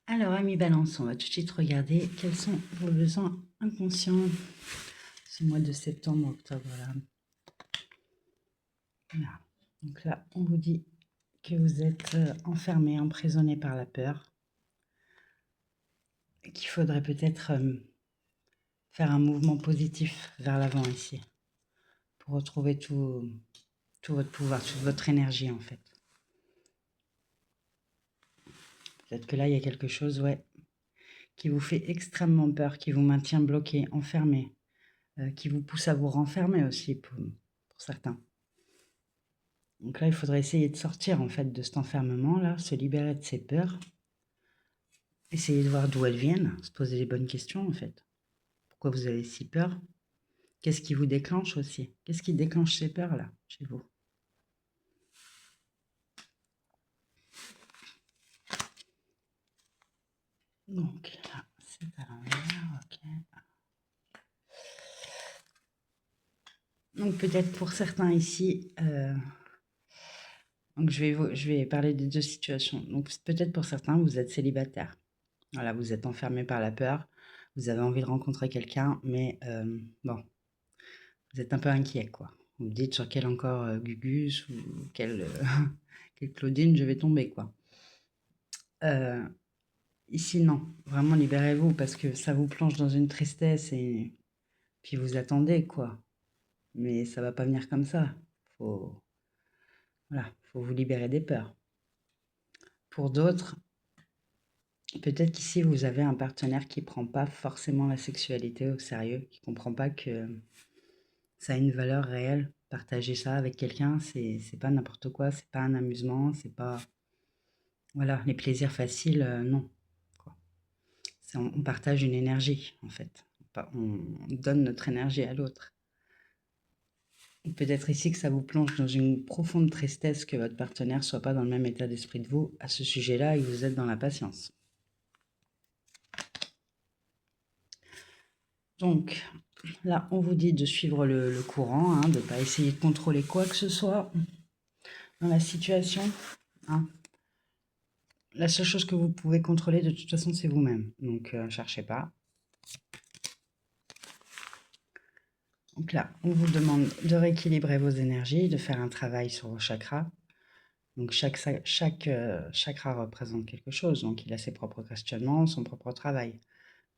Alors, amis Balance, on va tout de suite regarder quels sont vos besoins inconscients ce mois de septembre, octobre. Là. Voilà. Donc là, on vous dit que vous êtes enfermé, emprisonné par la peur, et qu'il faudrait peut-être faire un mouvement positif vers l'avant ici, pour retrouver tout votre pouvoir, toute votre énergie en fait. Peut-être que là, il y a quelque chose, ouais, qui vous fait extrêmement peur, qui vous maintient bloqué, enfermé, qui vous pousse à vous renfermer aussi pour certains. Donc là, il faudrait essayer de sortir en fait de cet enfermement-là, se libérer de ses peurs, essayer de voir d'où elles viennent, se poser les bonnes questions en fait. Pourquoi vous avez si peur? Qu'est-ce qui vous déclenche aussi? Qu'est-ce qui déclenche ces peurs-là chez vous? Donc là, c'est à l'envers, ok. Donc peut-être pour certains ici, donc je vais parler des deux situations. Donc peut-être pour certains, vous êtes célibataire. Voilà, vous êtes enfermé par la peur, vous avez envie de rencontrer quelqu'un, mais bon, vous êtes un peu inquiet, quoi. Vous me dites sur quel encore Gugus ou quelle, quelle Claudine je vais tomber, quoi. Euh, Ici, non. Vraiment, libérez-vous parce que ça vous plonge dans une tristesse et puis vous attendez, quoi. Mais ça va pas venir comme ça. Faut, voilà, faut vous libérer des peurs. Pour d'autres, peut-être qu'ici, vous avez un partenaire qui prend pas forcément la sexualité au sérieux, qui comprend pas que ça a une valeur réelle. Partager ça avec quelqu'un, c'est pas n'importe quoi, c'est pas un amusement, c'est pas... Voilà, les plaisirs faciles, non, quoi. On partage une énergie, en fait. On donne notre énergie à l'autre. Peut-être ici que ça vous plonge dans une profonde tristesse que votre partenaire soit pas dans le même état d'esprit de vous à ce sujet-là et que vous êtes dans la patience. Donc, là, on vous dit de suivre le courant, hein, de ne pas essayer de contrôler quoi que ce soit dans la situation. Hein. La seule chose que vous pouvez contrôler, de toute façon, c'est vous-même. Donc, cherchez pas. Donc là, on vous demande de rééquilibrer vos énergies, de faire un travail sur vos chakras. Donc, chaque chakra représente quelque chose. Donc, il a ses propres questionnements, son propre travail.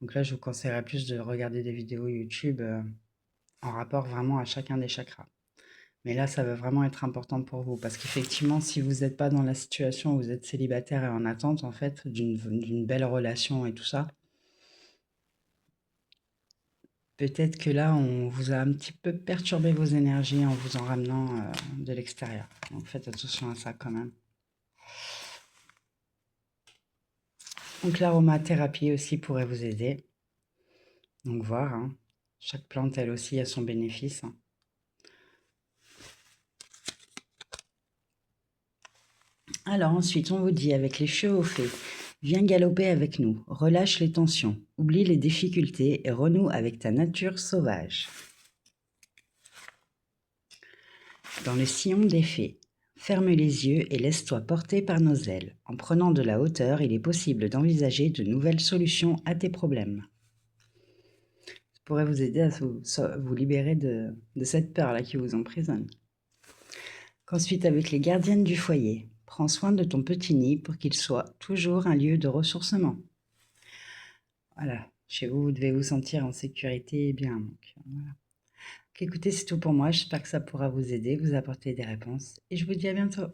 Donc là, je vous conseillerais plus de regarder des vidéos YouTube en rapport vraiment à chacun des chakras. Mais là, ça va vraiment être important pour vous parce qu'effectivement, si vous n'êtes pas dans la situation où vous êtes célibataire et en attente, en fait, d'une belle relation et tout ça, peut-être que là, on vous a un petit peu perturbé vos énergies en vous en ramenant de l'extérieur. Donc faites attention à ça quand même. Donc l'aromathérapie aussi pourrait vous aider. Donc voir, hein, chaque plante, elle aussi, a son bénéfice. Hein. Alors ensuite, on vous dit avec les chevaux faits, viens galoper avec nous, relâche les tensions, oublie les difficultés et renoue avec ta nature sauvage. Dans le sillon des fées, ferme les yeux et laisse-toi porter par nos ailes. En prenant de la hauteur, il est possible d'envisager de nouvelles solutions à tes problèmes. Ça pourrait vous aider à vous libérer de cette peur-là qui vous emprisonne. Qu'ensuite, avec les gardiennes du foyer, prends soin de ton petit nid pour qu'il soit toujours un lieu de ressourcement. Voilà, chez vous, vous devez vous sentir en sécurité et bien. Donc, voilà. Donc, écoutez, c'est tout pour moi. J'espère que ça pourra vous aider, vous apporter des réponses. Et je vous dis à bientôt.